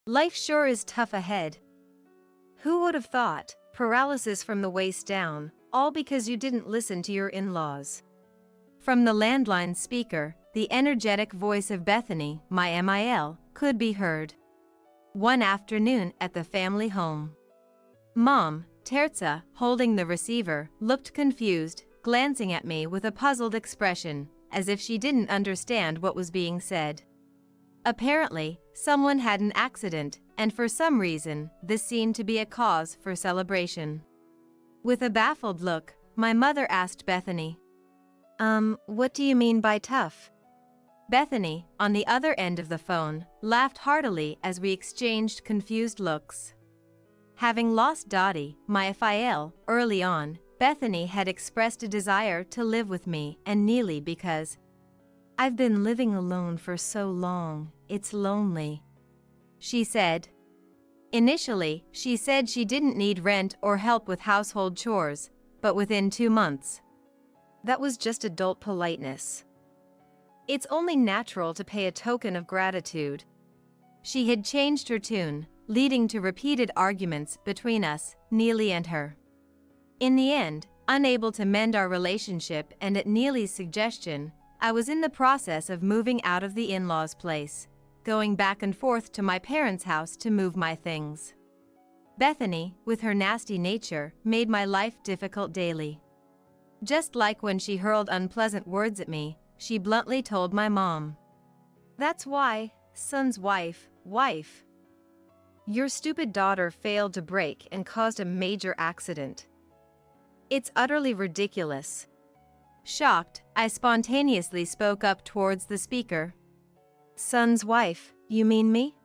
Life sure is tough ahead. Who would have thought? Paralysis from the waist down, all because you didn't listen to your in-laws. From the landline speaker, the energetic voice of Bethany, my MIL, could be heard. One afternoon at the family home. Mom, Terza, holding the receiver, looked confused, glancing at me with a puzzled expression, as if she didn't understand what was being said. Apparently, someone had an accident, and for some reason, this seemed to be a cause for celebration. With a baffled look, my mother asked Bethany, what do you mean by tough? Bethany, on the other end of the phone, laughed heartily as we exchanged confused looks. Having lost Dottie, my FIL, early on, Bethany had expressed a desire to live with me and Neely because I've been living alone for so long, it's lonely, she said. Initially, she said she didn't need rent or help with household chores, but within 2 months. That was just adult politeness. It's only natural to pay a token of gratitude. She had changed her tune, leading to repeated arguments between us, Neely and her. In the end, unable to mend our relationship and at Neely's suggestion, I was in the process of moving out of the in-laws' place, going back and forth to my parents' house to move my things. Bethany, with her nasty nature, made my life difficult daily. Just like when she hurled unpleasant words at me, she bluntly told my mom, "That's why, son's wife. Your stupid daughter failed to brake and caused a major accident. It's utterly ridiculous." Shocked, I spontaneously spoke up towards the speaker. "Son's wife, you mean me?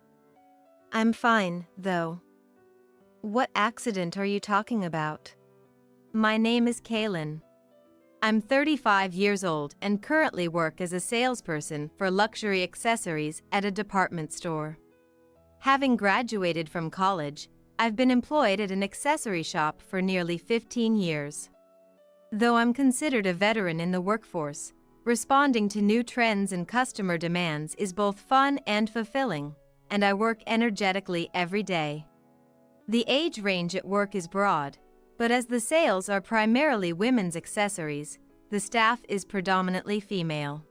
I'm fine, though." "What accident are you talking about?" "My name is Kaylin. I'm 35 years old and currently work as a salesperson for luxury accessories at a department store. Having graduated from college, I've been employed at an accessory shop for nearly 15 years. Though I'm considered a veteran in the workforce, responding to new trends and customer demands is both fun and fulfilling, and I work energetically every day. The age range at work is broad, but as the sales are primarily women's accessories, the staff is predominantly female.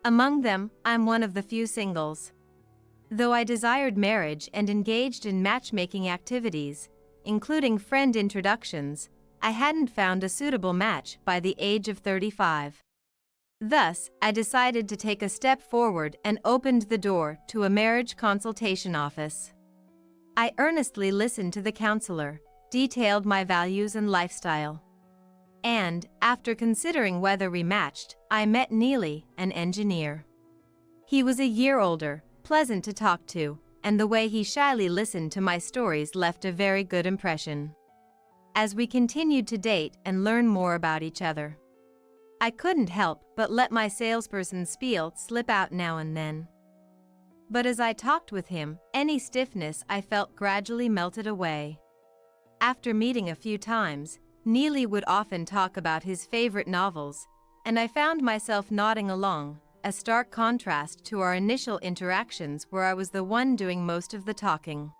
Among them, I'm one of the few singles. Though I desired marriage and engaged in matchmaking activities, including friend introductions, I hadn't found a suitable match by the age of 35. Thus, I decided to take a step forward and opened the door to a marriage consultation office. I earnestly listened to the counselor, detailed my values and lifestyle. And, after considering whether we matched, I met Neely, an engineer. He was a year older, pleasant to talk to, and the way he shyly listened to my stories left a very good impression. As we continued to date and learn more about each other, I couldn't help but let my salesperson spiel slip out now and then. But as I talked with him, any stiffness I felt gradually melted away. After meeting a few times, Neely would often talk about his favorite novels, and I found myself nodding along, a stark contrast to our initial interactions where I was the one doing most of the talking.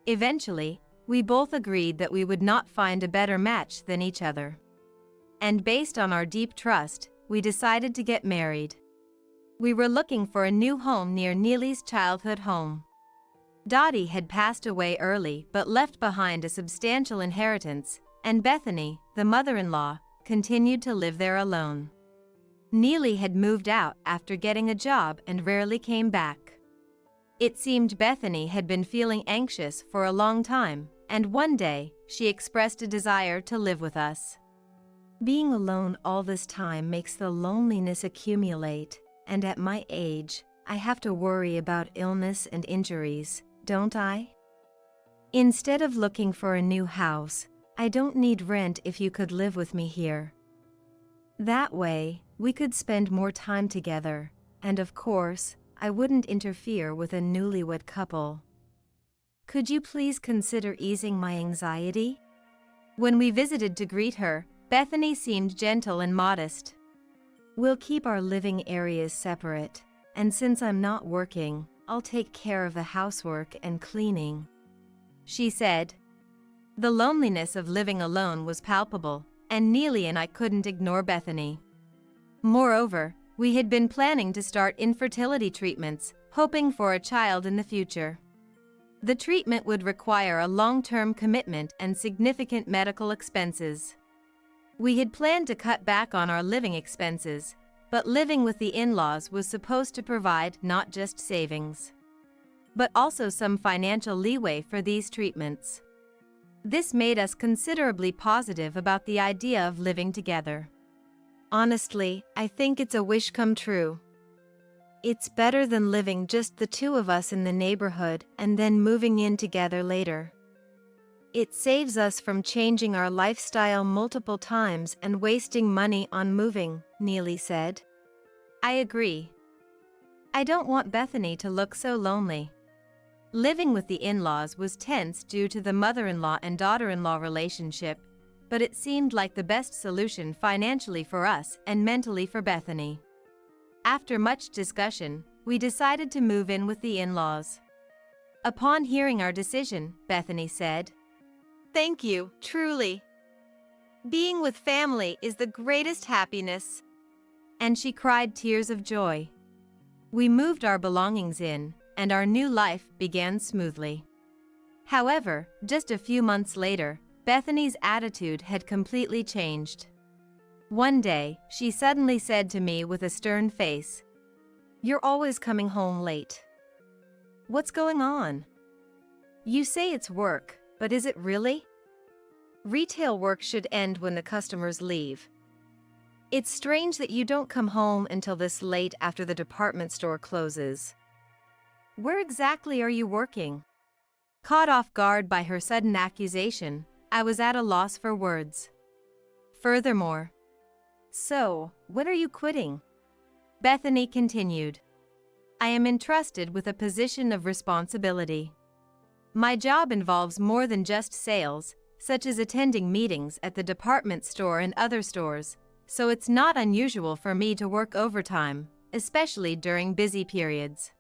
Eventually, we both agreed that we would not find a better match than each other. And based on our deep trust, we decided to get married. We were looking for a new home near Neely's childhood home. Dottie had passed away early but left behind a substantial inheritance, and Bethany, the mother-in-law, continued to live there alone. Neely had moved out after getting a job and rarely came back. It seemed Bethany had been feeling anxious for a long time, and one day, she expressed a desire to live with us. "Being alone all this time makes the loneliness accumulate, and at my age, I have to worry about illness and injuries, don't I? Instead of looking for a new house, I don't need rent if you could live with me here. That way, we could spend more time together, and of course, I wouldn't interfere with a newlywed couple. Could you please consider easing my anxiety?" When we visited to greet her, Bethany seemed gentle and modest. "We'll keep our living areas separate, and since I'm not working, I'll take care of the housework and cleaning," she said. The loneliness of living alone was palpable, and Neely and I couldn't ignore Bethany. Moreover, we had been planning to start infertility treatments, hoping for a child in the future. The treatment would require a long-term commitment and significant medical expenses. We had planned to cut back on our living expenses, but living with the in-laws was supposed to provide not just savings, but also some financial leeway for these treatments. This made us considerably positive about the idea of living together. Honestly, I think it's a wish come true. It's better than living just the two of us in the neighborhood and then moving in together later. It saves us from changing our lifestyle multiple times and wasting money on moving, Neely said. I agree. I don't want Bethany to look so lonely. Living with the in-laws was tense due to the mother-in-law and daughter-in-law relationship, but it seemed like the best solution financially for us and mentally for Bethany. After much discussion, we decided to move in with the in-laws. Upon hearing our decision, Bethany said, "Thank you, truly. Being with family is the greatest happiness." And she cried tears of joy. We moved our belongings in, and our new life began smoothly. However, just a few months later, Bethany's attitude had completely changed. One day, she suddenly said to me with a stern face, "You're always coming home late. What's going on? You say it's work, but is it really? Retail work should end when the customers leave. It's strange that you don't come home until this late after the department store closes. Where exactly are you working?" Caught off guard by her sudden accusation, I was at a loss for words. Furthermore, "So, when are you quitting?" Bethany continued. "I am entrusted with a position of responsibility. My job involves more than just sales, such as attending meetings at the department store and other stores, so it's not unusual for me to work overtime, especially during busy periods."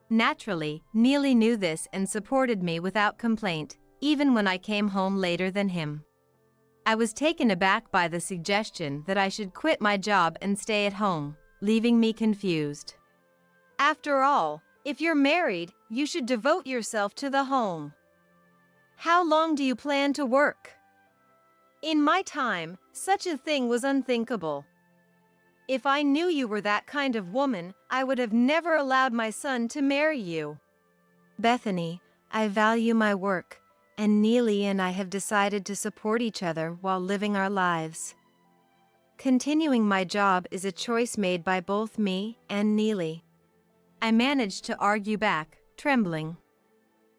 Naturally, Neely knew this and supported me without complaint, even when I came home later than him. I was taken aback by the suggestion that I should quit my job and stay at home, leaving me confused. After all, if you're married, you should devote yourself to the home. How long do you plan to work? In my time, such a thing was unthinkable. If I knew you were that kind of woman, I would have never allowed my son to marry you. Bethany, I value my work, and Neely and I have decided to support each other while living our lives. Continuing my job is a choice made by both me and Neely. I managed to argue back, trembling.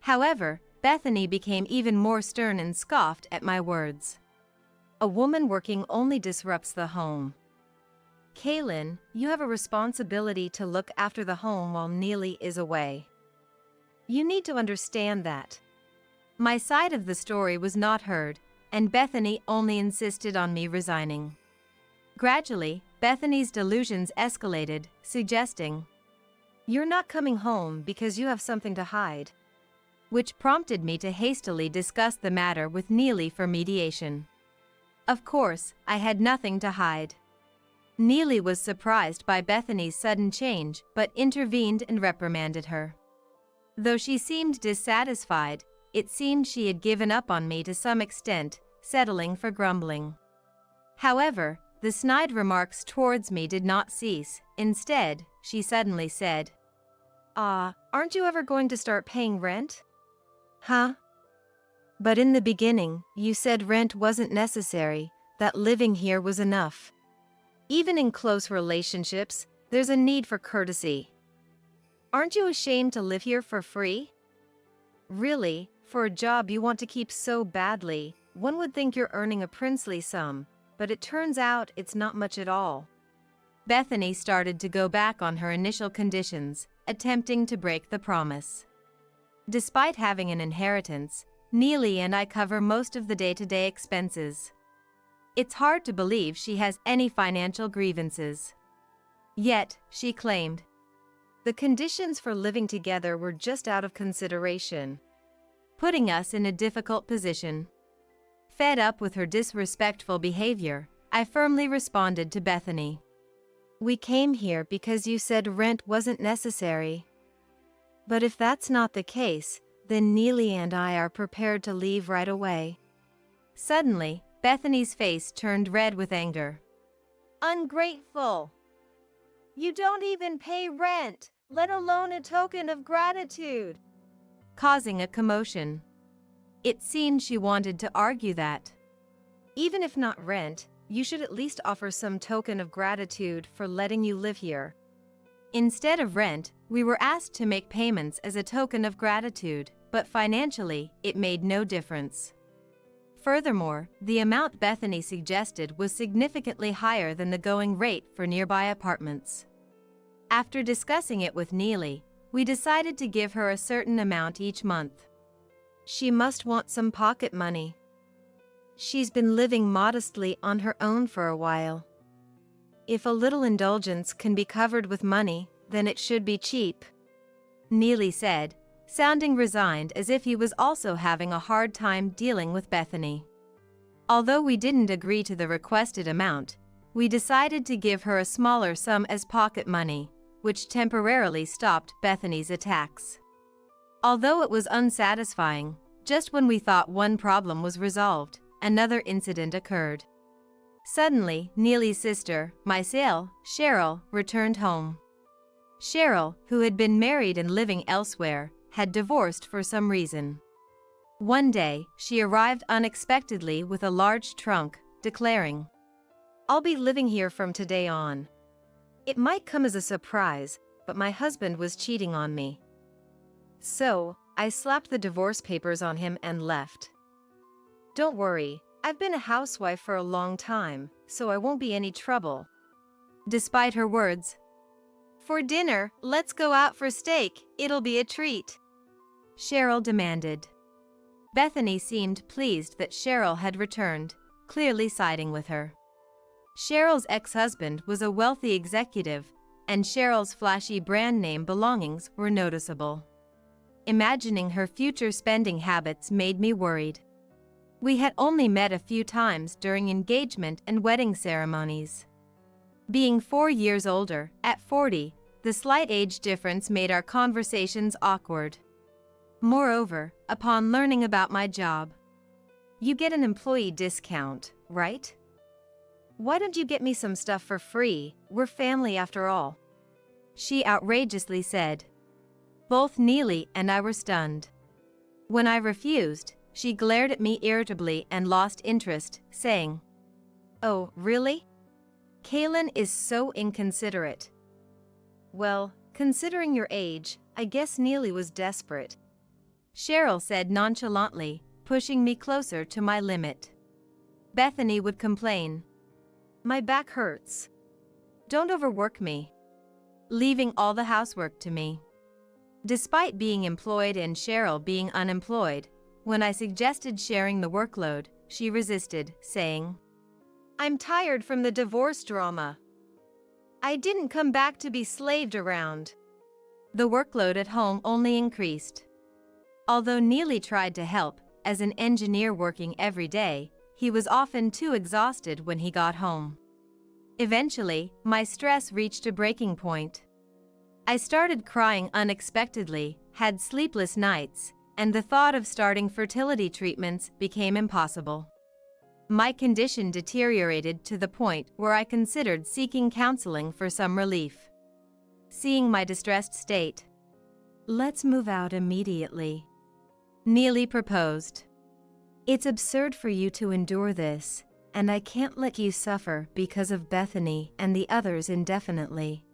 However, Bethany became even more stern and scoffed at my words. A woman working only disrupts the home. Kaylin, you have a responsibility to look after the home while Neely is away. You need to understand that. My side of the story was not heard, and Bethany only insisted on me resigning. Gradually, Bethany's delusions escalated, suggesting, "You're not coming home because you have something to hide," which prompted me to hastily discuss the matter with Neely for mediation. Of course, I had nothing to hide. Neely was surprised by Bethany's sudden change but intervened and reprimanded her. Though she seemed dissatisfied, it seemed she had given up on me to some extent, settling for grumbling. However, the snide remarks towards me did not cease. Instead, she suddenly said, Aren't you ever going to start paying rent?" "Huh? But in the beginning, you said rent wasn't necessary, that living here was enough. Even in close relationships, there's a need for courtesy. Aren't you ashamed to live here for free? Really, for a job you want to keep so badly, one would think you're earning a princely sum, but it turns out it's not much at all." Bethany started to go back on her initial conditions, attempting to break the promise. Despite having an inheritance, Neely and I cover most of the day-to-day expenses. It's hard to believe she has any financial grievances. Yet, she claimed, The conditions for living together were just out of consideration, putting us in a difficult position. Fed up with her disrespectful behavior, I firmly responded to Bethany. "We came here because you said rent wasn't necessary. But if that's not the case, then Neely and I are prepared to leave right away." Suddenly, Bethany's face turned red with anger. "Ungrateful! You don't even pay rent, let alone a token of gratitude," causing a commotion. It seemed she wanted to argue that, even if not rent, you should at least offer some token of gratitude for letting you live here. Instead of rent, we were asked to make payments as a token of gratitude, but financially, it made no difference. Furthermore, the amount Bethany suggested was significantly higher than the going rate for nearby apartments. After discussing it with Neely, we decided to give her a certain amount each month. She must want some pocket money. She's been living modestly on her own for a while. If a little indulgence can be covered with money, then it should be cheap," Neely said, sounding resigned as if he was also having a hard time dealing with Bethany. Although we didn't agree to the requested amount, we decided to give her a smaller sum as pocket money, which temporarily stopped Bethany's attacks. Although it was unsatisfying, just when we thought one problem was resolved, another incident occurred. Suddenly, Neely's sister, Cheryl, returned home. Cheryl, who had been married and living elsewhere, had divorced for some reason. One day, she arrived unexpectedly with a large trunk, declaring, "I'll be living here from today on. It might come as a surprise, but my husband was cheating on me. So, I slapped the divorce papers on him and left. Don't worry, I've been a housewife for a long time, so I won't be any trouble." Despite her words, "For dinner, let's go out for steak, it'll be a treat," Cheryl demanded. Bethany seemed pleased that Cheryl had returned, clearly siding with her. Cheryl's ex-husband was a wealthy executive, and Cheryl's flashy brand name belongings were noticeable. Imagining her future spending habits made me worried. We had only met a few times during engagement and wedding ceremonies. Being 4 years older, at 40, the slight age difference made our conversations awkward. Moreover, upon learning about my job, "You get an employee discount, right? Why don't you get me some stuff for free? We're family after all," she outrageously said. Both Neely and I were stunned. When I refused, she glared at me irritably and lost interest, saying, "Oh, really? Kaylin is so inconsiderate." "Well, considering your age, I guess Neely was desperate," Cheryl said nonchalantly, pushing me closer to my limit. Bethany would complain, "My back hurts. Don't overwork me," leaving all the housework to me. Despite being employed and Cheryl being unemployed, when I suggested sharing the workload, she resisted, saying, "I'm tired from the divorce drama. I didn't come back to be slaved around." The workload at home only increased. Although Neely tried to help, as an engineer working every day, he was often too exhausted when he got home. Eventually, my stress reached a breaking point. I started crying unexpectedly, had sleepless nights, and the thought of starting fertility treatments became impossible. My condition deteriorated to the point where I considered seeking counseling for some relief. Seeing my distressed state, "Let's move out immediately," Neely proposed. "It's absurd for you to endure this, and I can't let you suffer because of Bethany and the others indefinitely.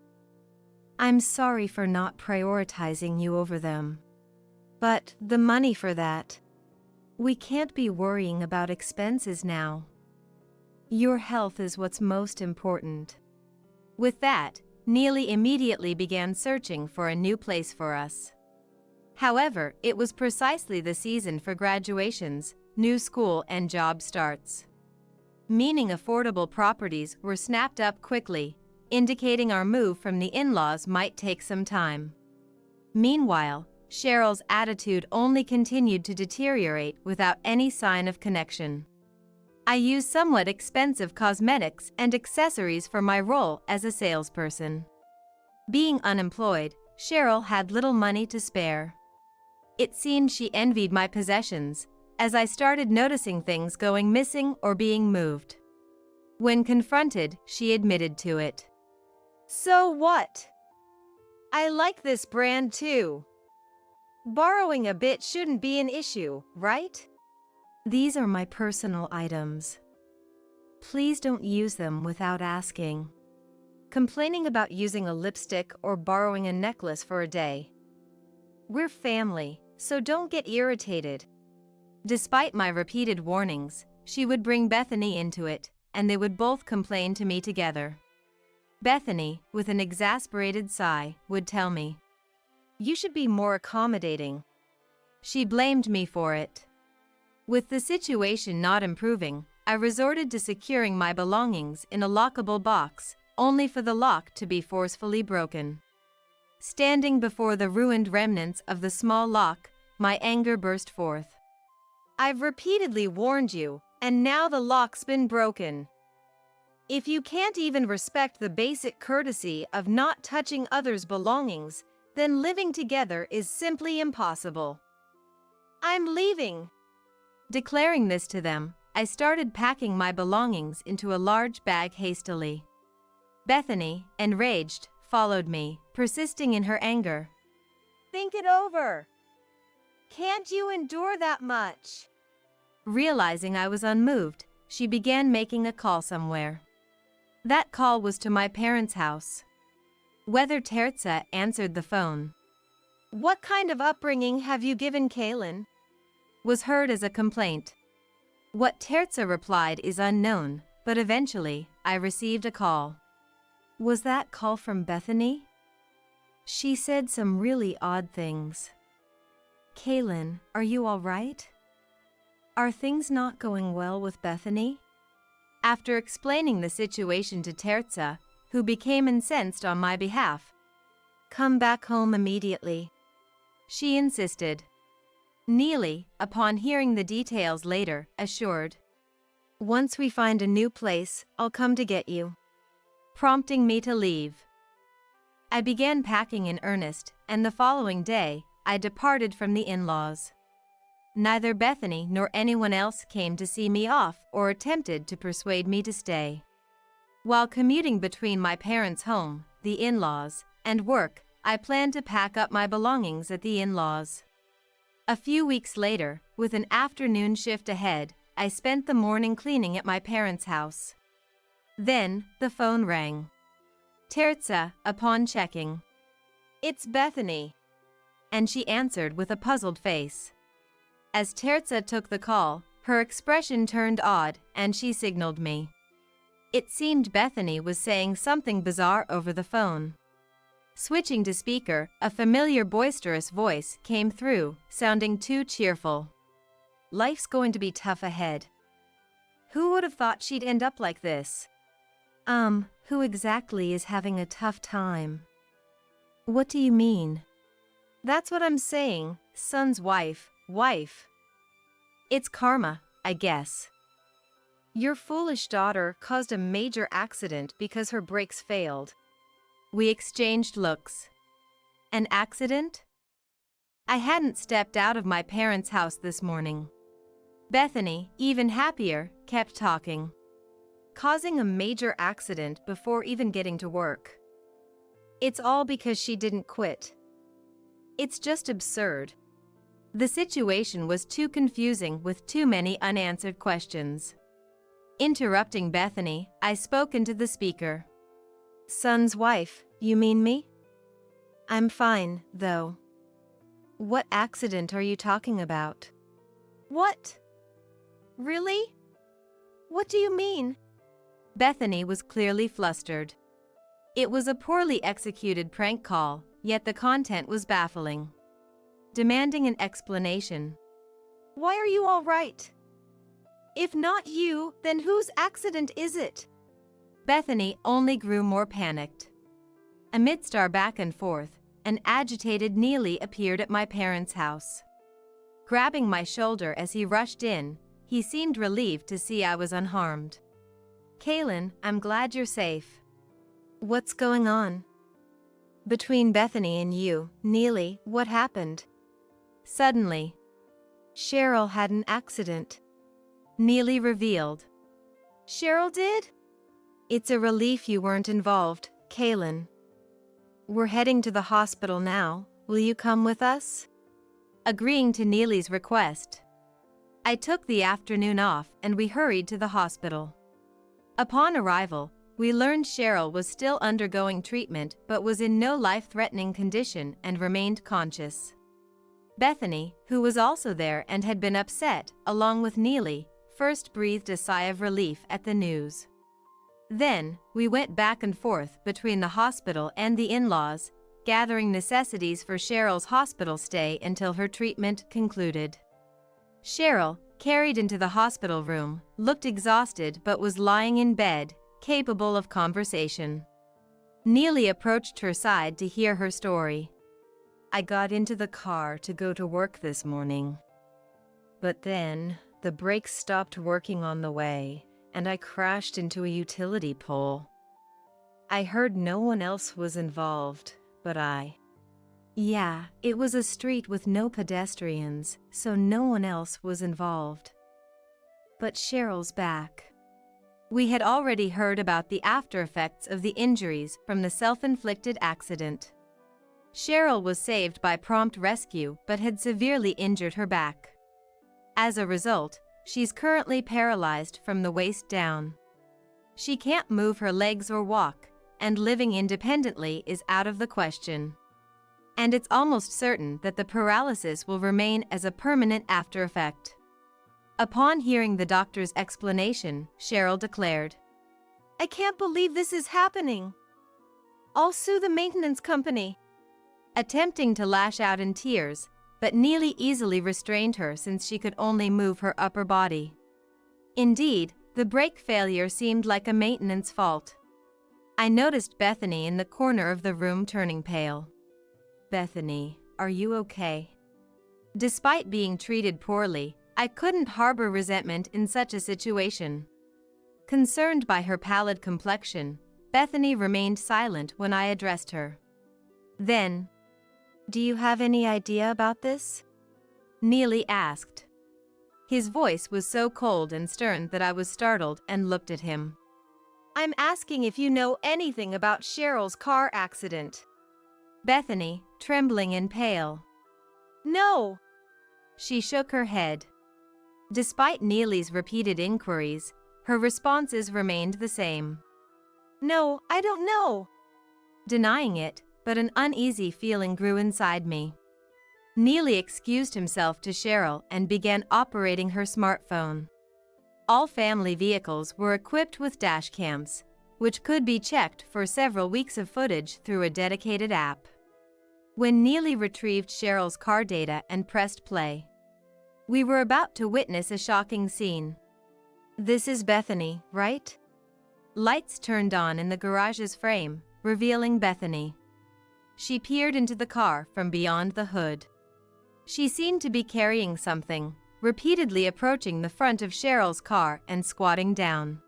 I'm sorry for not prioritizing you over them. But the money for that. We can't be worrying about expenses now. Your health is what's most important." With that, Neely immediately began searching for a new place for us. However, it was precisely the season for graduations, new school and job starts. Meaning affordable properties were snapped up quickly, indicating our move from the in-laws might take some time. Meanwhile, Cheryl's attitude only continued to deteriorate without any sign of connection. I used somewhat expensive cosmetics and accessories for my role as a salesperson. Being unemployed, Cheryl had little money to spare. It seemed she envied my possessions, as I started noticing things going missing or being moved. When confronted, she admitted to it. So what? I like this brand too. Borrowing a bit shouldn't be an issue, right? These are my personal items. Please don't use them without asking. Complaining about using a lipstick or borrowing a necklace for a day. We're family, so don't get irritated. Despite my repeated warnings, she would bring Bethany into it, and they would both complain to me together. Bethany, with an exasperated sigh, would tell me, "You should be more accommodating." She blamed me for it. With the situation not improving, I resorted to securing my belongings in a lockable box, only for the lock to be forcefully broken. Standing before the ruined remnants of the small lock, my anger burst forth. "I've repeatedly warned you, and now the lock's been broken. If you can't even respect the basic courtesy of not touching others' belongings, then living together is simply impossible. I'm leaving." Declaring this to them, I started packing my belongings into a large bag hastily. Bethany, enraged, followed me, persisting in her anger. "Think it over. Can't you endure that much?" Realizing I was unmoved, she began making a call somewhere. That call was to my parents' house. Whether Terza answered the phone. "What kind of upbringing have you given Kaylin?" Was heard as a complaint. What Terza replied is unknown, but eventually, I received a call. Was that call from Bethany? She said some really odd things. Kaylin, are you all right? Are things not going well with Bethany? After explaining the situation to Terza, who became incensed on my behalf. "Come back home immediately," she insisted. Neely, upon hearing the details later, assured. "Once we find a new place, I'll come to get you," prompting me to leave. I began packing in earnest, and the following day, I departed from the in-laws. Neither Bethany nor anyone else came to see me off or attempted to persuade me to stay. While commuting between my parents' home, the in-laws, and work, I planned to pack up my belongings at the in-laws. A few weeks later, with an afternoon shift ahead, I spent the morning cleaning at my parents' house. Then, the phone rang. Terza, upon checking. "It's Bethany," and she answered with a puzzled face. As Terza took the call, her expression turned odd, and she signaled me. It seemed Bethany was saying something bizarre over the phone. Switching to speaker, a familiar boisterous voice came through, sounding too cheerful. "Life's going to be tough ahead. Who would have thought she'd end up like this?" Who exactly is having a tough time? What do you mean? "That's what I'm saying, son's wife. It's karma, I guess. Your foolish daughter caused a major accident because her brakes failed." We exchanged looks. An accident? I hadn't stepped out of my parents' house this morning. Bethany, even happier, kept talking. "Causing a major accident before even getting to work. It's all because she didn't quit. It's just absurd." The situation was too confusing with too many unanswered questions. Interrupting Bethany, I spoke into the speaker. "Son's wife, you mean me? I'm fine, though. What accident are you talking about?" "What? Really? What do you mean?" Bethany was clearly flustered. It was a poorly executed prank call, yet the content was baffling. Demanding an explanation. "Why are you all right? If not you, then whose accident is it?" Bethany only grew more panicked. Amidst our back and forth, an agitated Neely appeared at my parents' house. Grabbing my shoulder as he rushed in, he seemed relieved to see I was unharmed. "Kaylin, I'm glad you're safe. What's going on?" "Between Bethany and you, Neely, what happened?" Suddenly, "Cheryl had an accident," Neely revealed. "Cheryl did? It's a relief you weren't involved, Kaylin. We're heading to the hospital now, will you come with us?" Agreeing to Neely's request, I took the afternoon off and we hurried to the hospital. Upon arrival, we learned Cheryl was still undergoing treatment but was in no life-threatening condition and remained conscious. Bethany, who was also there and had been upset, along with Neely, first breathed a sigh of relief at the news. Then, we went back and forth between the hospital and the in-laws, gathering necessities for Cheryl's hospital stay until her treatment concluded. Cheryl, carried into the hospital room, looked exhausted but was lying in bed, capable of conversation. Neely approached her side to hear her story. "I got into the car to go to work this morning. But then, the brakes stopped working on the way, and I crashed into a utility pole. I heard no one else was involved, but Yeah, it was a street with no pedestrians, so no one else was involved. But Cheryl's back." We had already heard about the after-effects of the injuries from the self-inflicted accident. Cheryl was saved by prompt rescue but had severely injured her back. As a result, she's currently paralyzed from the waist down. She can't move her legs or walk, and living independently is out of the question. And it's almost certain that the paralysis will remain as a permanent after-effect. Upon hearing the doctor's explanation, Cheryl declared, "I can't believe this is happening. I'll sue the maintenance company." Attempting to lash out in tears, but Neely easily restrained her since she could only move her upper body. Indeed, the brake failure seemed like a maintenance fault. I noticed Bethany in the corner of the room turning pale. "Bethany, are you okay?" Despite being treated poorly, I couldn't harbor resentment in such a situation. Concerned by her pallid complexion, Bethany remained silent when I addressed her. Then, "Do you have any idea about this?" Neely asked. His voice was so cold and stern that I was startled and looked at him. "I'm asking if you know anything about Cheryl's car accident." Bethany, trembling and pale. "No." She shook her head. Despite Neely's repeated inquiries, her responses remained the same. "No, I don't know." Denying it, but an uneasy feeling grew inside me. Neely excused himself to Cheryl and began operating her smartphone. All family vehicles were equipped with dash cams, which could be checked for several weeks of footage through a dedicated app. When Neely retrieved Cheryl's car data and pressed play, we were about to witness a shocking scene. "This is Bethany, right?" Lights turned on in the garage's frame, revealing Bethany. She peered into the car from beyond the hood. She seemed to be carrying something, repeatedly approaching the front of Cheryl's car and squatting down.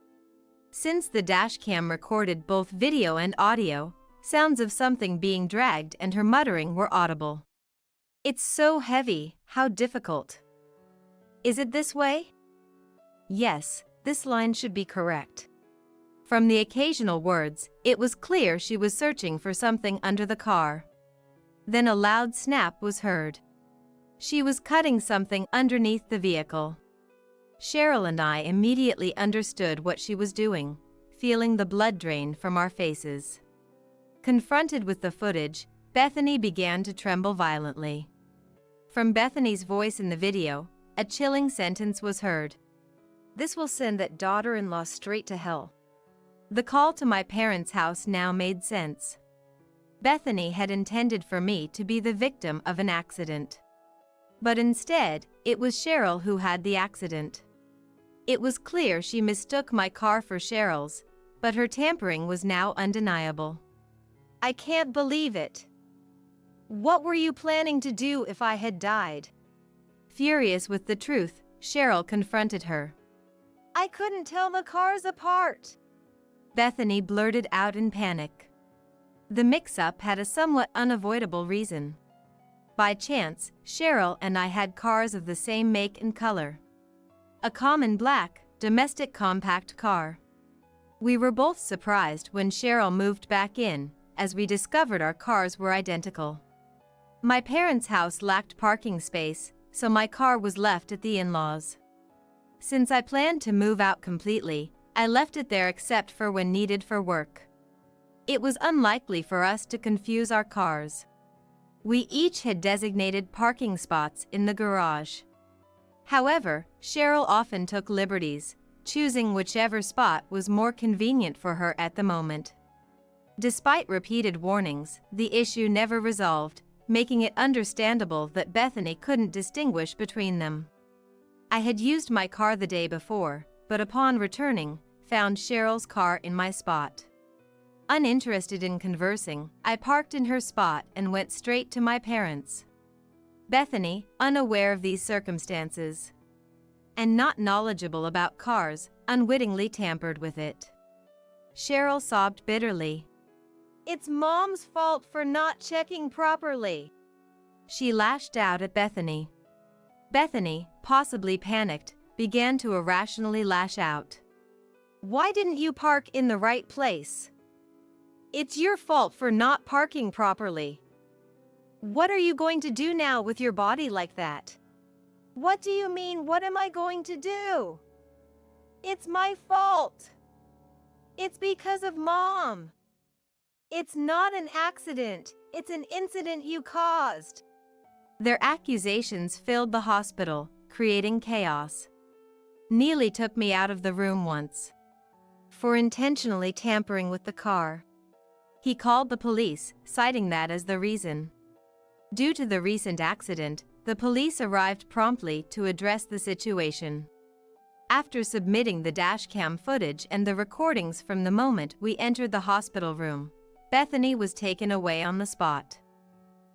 Since the dashcam recorded both video and audio, sounds of something being dragged and her muttering were audible. "It's so heavy, how difficult. Is it this way?" Yes, this line should be correct. From the occasional words, it was clear she was searching for something under the car. Then a loud snap was heard. She was cutting something underneath the vehicle. Cheryl and I immediately understood what she was doing, feeling the blood drain from our faces. Confronted with the footage, Bethany began to tremble violently. From Bethany's voice in the video, a chilling sentence was heard. "This will send that daughter-in-law straight to hell." The call to my parents' house now made sense. Bethany had intended for me to be the victim of an accident. But instead, it was Cheryl who had the accident. It was clear she mistook my car for Cheryl's, but her tampering was now undeniable. I can't believe it. What were you planning to do if I had died? Furious with the truth, Cheryl confronted her. I couldn't tell the cars apart, Bethany blurted out in panic. The mix-up had a somewhat unavoidable reason. By chance, Cheryl and I had cars of the same make and color. A common black, domestic compact car. We were both surprised when Cheryl moved back in, as we discovered our cars were identical. My parents' house lacked parking space, so my car was left at the in-laws. Since I planned to move out completely, I left it there except for when needed for work. It was unlikely for us to confuse our cars. We each had designated parking spots in the garage. However, Cheryl often took liberties, choosing whichever spot was more convenient for her at the moment. Despite repeated warnings, the issue never resolved, making it understandable that Bethany couldn't distinguish between them. I had used my car the day before, but upon returning, found Cheryl's car in my spot. Uninterested in conversing, I parked in her spot and went straight to my parents'. Bethany, unaware of these circumstances and not knowledgeable about cars, unwittingly tampered with it. Cheryl sobbed bitterly. It's Mom's fault for not checking properly, she lashed out at Bethany. Bethany, possibly panicked, began to irrationally lash out. Why didn't you park in the right place? It's your fault for not parking properly. What are you going to do now with your body like that? What do you mean, what am I going to do? It's my fault. It's because of Mom. It's not an accident, it's an incident you caused. Their accusations filled the hospital, creating chaos. Neely took me out of the room once for intentionally tampering with the car. He called the police, citing that as the reason. Due to the recent accident, the police arrived promptly to address the situation. After submitting the dashcam footage and the recordings from the moment we entered the hospital room, Bethany was taken away on the spot.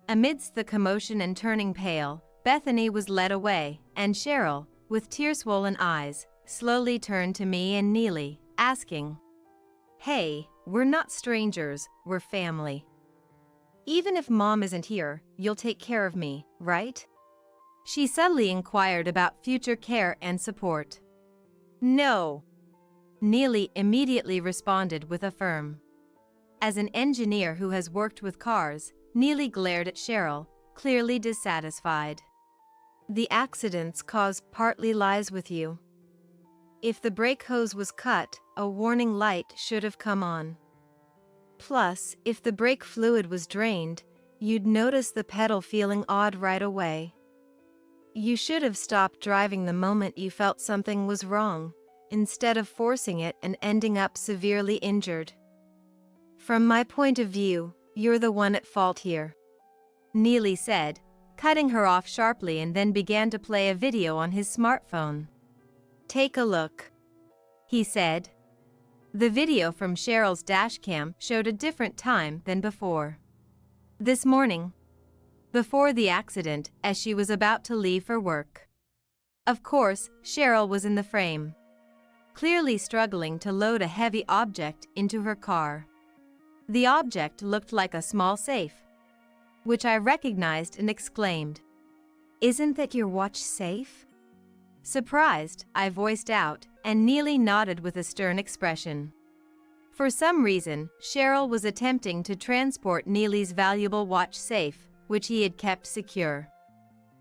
Amidst the commotion and turning pale, Bethany was led away, and Cheryl, with tear-swollen eyes, slowly turned to me and Neely, asking, "Hey, we're not strangers, we're family. Even if Mom isn't here, you'll take care of me, right?" She subtly inquired about future care and support. No, Neely immediately responded with a firm. As an engineer who has worked with cars, Neely glared at Cheryl, clearly dissatisfied. The accident's cause partly lies with you. If the brake hose was cut, a warning light should have come on. Plus, if the brake fluid was drained, you'd notice the pedal feeling odd right away. You should have stopped driving the moment you felt something was wrong, instead of forcing it and ending up severely injured. From my point of view, you're the one at fault here, Neely said, cutting her off sharply, and then began to play a video on his smartphone. "Take a look," he said. The video from Cheryl's dashcam showed a different time than before. This morning, before the accident, as she was about to leave for work. Of course, Cheryl was in the frame, clearly struggling to load a heavy object into her car. The object looked like a small safe, which I recognized and exclaimed, "Isn't that your watch safe?" Surprised, I voiced out, and Neely nodded with a stern expression. For some reason, Cheryl was attempting to transport Neely's valuable watch safe, which he had kept secure.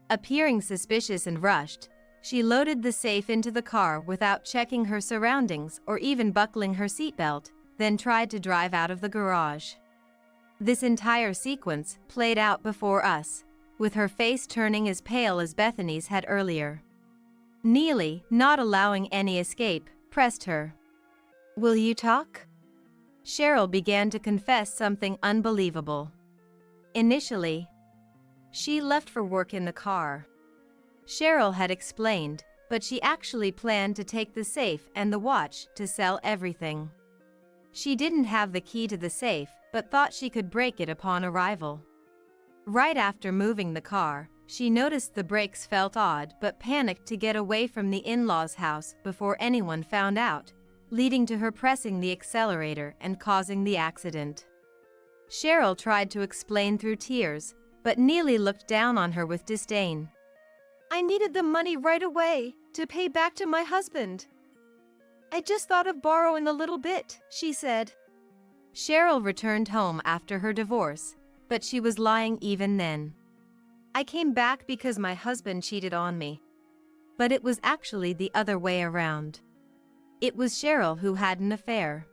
Appearing suspicious and rushed, she loaded the safe into the car without checking her surroundings or even buckling her seatbelt, then tried to drive out of the garage. This entire sequence played out before us, with her face turning as pale as Bethany's had earlier. Neely, not allowing any escape, pressed her. "Will you talk?" Cheryl began to confess something unbelievable. Initially, she left for work in the car, Cheryl had explained, but she actually planned to take the safe and the watch to sell everything. She didn't have the key to the safe, but thought she could break it upon arrival. Right after moving the car, she noticed the brakes felt odd but panicked to get away from the in-laws' house before anyone found out, leading to her pressing the accelerator and causing the accident. Cheryl tried to explain through tears, but Neely looked down on her with disdain. I needed the money right away to pay back to my husband. I just thought of borrowing a little bit, she said. Cheryl returned home after her divorce, but she was lying even then. I came back because my husband cheated on me. But it was actually the other way around. It was Cheryl who had an affair.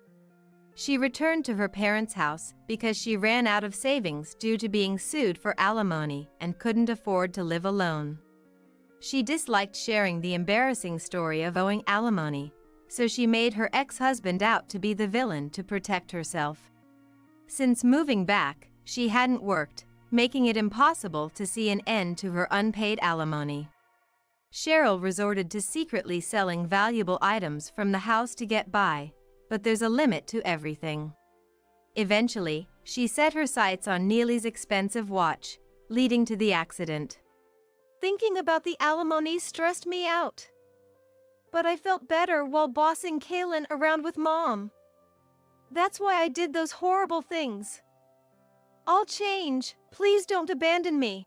She returned to her parents' house because she ran out of savings due to being sued for alimony and couldn't afford to live alone. She disliked sharing the embarrassing story of owing alimony, so she made her ex-husband out to be the villain to protect herself. Since moving back, she hadn't worked, making it impossible to see an end to her unpaid alimony. Cheryl resorted to secretly selling valuable items from the house to get by, but there's a limit to everything. Eventually, she set her sights on Neely's expensive watch, leading to the accident. Thinking about the alimony stressed me out. But I felt better while bossing Kaylin around with Mom. That's why I did those horrible things. I'll change. Please don't abandon me.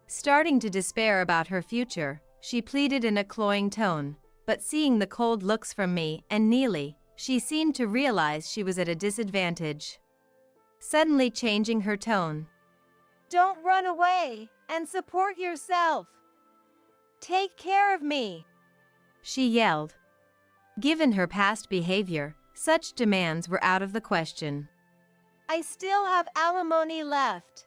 Starting to despair about her future, she pleaded in a cloying tone, but seeing the cold looks from me and Neely, she seemed to realize she was at a disadvantage. Suddenly changing her tone. Don't run away and support yourself. Take care of me, she yelled. Given her past behavior, such demands were out of the question. I still have alimony left.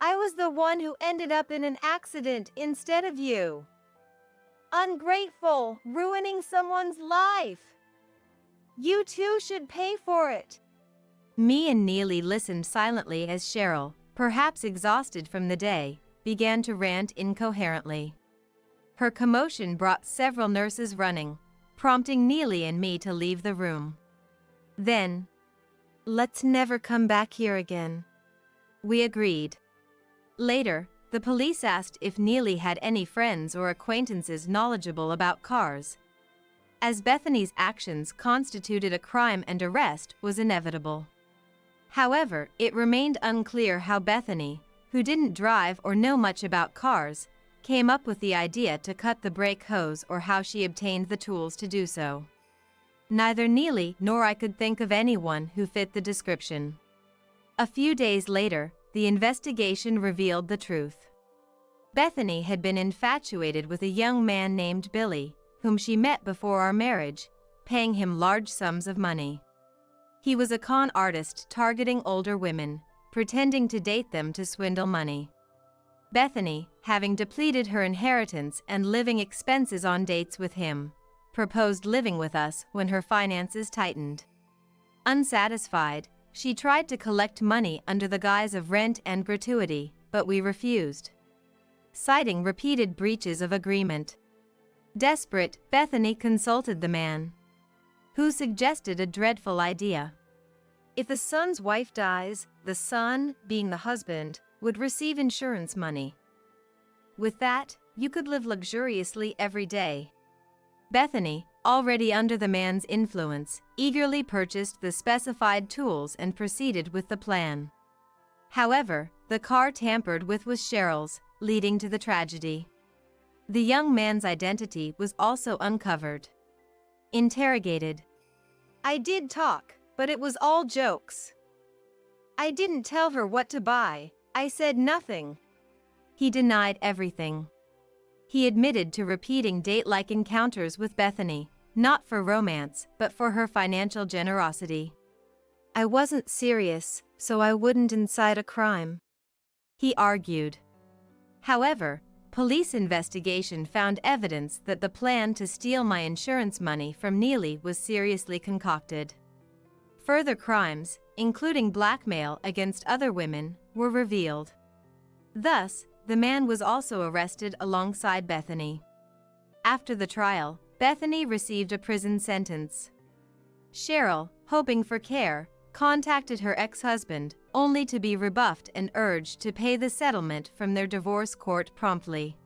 I was the one who ended up in an accident instead of you. Ungrateful, ruining someone's life. You too should pay for it. Me and Neely listened silently as Cheryl, perhaps exhausted from the day, began to rant incoherently. Her commotion brought several nurses running, prompting Neely and me to leave the room. Then, let's never come back here again, we agreed. Later, the police asked if Neely had any friends or acquaintances knowledgeable about cars. As Bethany's actions constituted a crime and arrest was inevitable. However, it remained unclear how Bethany, who didn't drive or know much about cars, came up with the idea to cut the brake hose or how she obtained the tools to do so. Neither Neely nor I could think of anyone who fit the description. A few days later, the investigation revealed the truth. Bethany had been infatuated with a young man named Billy, whom she met before our marriage, paying him large sums of money. He was a con artist targeting older women, pretending to date them to swindle money. Bethany, having depleted her inheritance and living expenses on dates with him, proposed living with us when her finances tightened. Unsatisfied, she tried to collect money under the guise of rent and gratuity, but we refused, citing repeated breaches of agreement. Desperate, Bethany consulted the man, who suggested a dreadful idea. If the son's wife dies, the son, being the husband, would receive insurance money. With that, you could live luxuriously every day. Bethany, already under the man's influence, eagerly purchased the specified tools and proceeded with the plan. However, the car tampered with was Cheryl's, leading to the tragedy. The young man's identity was also uncovered. Interrogated. I did talk, but it was all jokes. I didn't tell her what to buy. I said nothing. He denied everything. He admitted to repeating date-like encounters with Bethany, not for romance, but for her financial generosity. I wasn't serious, so I wouldn't incite a crime, he argued. However, police investigation found evidence that the plan to steal my insurance money from Neely was seriously concocted. Further crimes, including blackmail against other women, were revealed. Thus, the man was also arrested alongside Bethany. After the trial, Bethany received a prison sentence. Cheryl, hoping for care, contacted her ex-husband, only to be rebuffed and urged to pay the settlement from their divorce court promptly.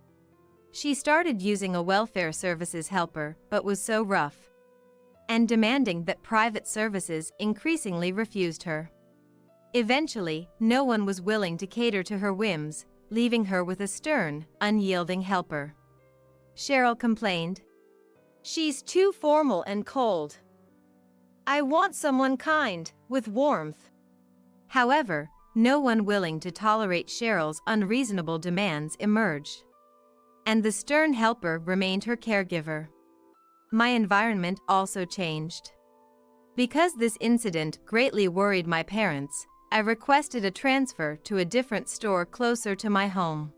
She started using a welfare services helper but was so rough and demanding that private services increasingly refused her. Eventually, no one was willing to cater to her whims, leaving her with a stern, unyielding helper. Cheryl complained, "She's too formal and cold. I want someone kind, with warmth." However, no one willing to tolerate Cheryl's unreasonable demands emerged, and the stern helper remained her caregiver. My environment also changed. Because this incident greatly worried my parents, I requested a transfer to a different store closer to my home.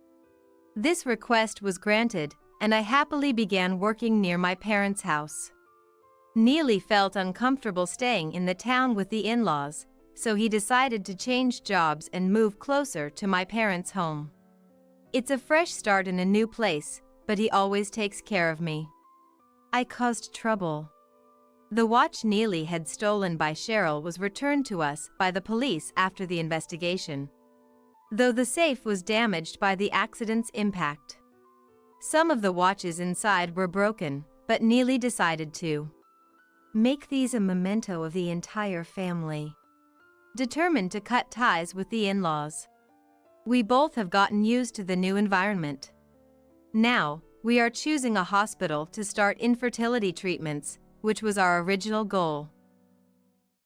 This request was granted, and I happily began working near my parents' house. Neely felt uncomfortable staying in the town with the in-laws, so he decided to change jobs and move closer to my parents' home. It's a fresh start in a new place, but he always takes care of me. I caused trouble. The watch Neely had stolen by Cheryl was returned to us by the police after the investigation, though the safe was damaged by the accident's impact. Some of the watches inside were broken, but Neely decided to make these a memento of the entire family, determined to cut ties with the in-laws. We both have gotten used to the new environment. Now, we are choosing a hospital to start infertility treatments, which was our original goal.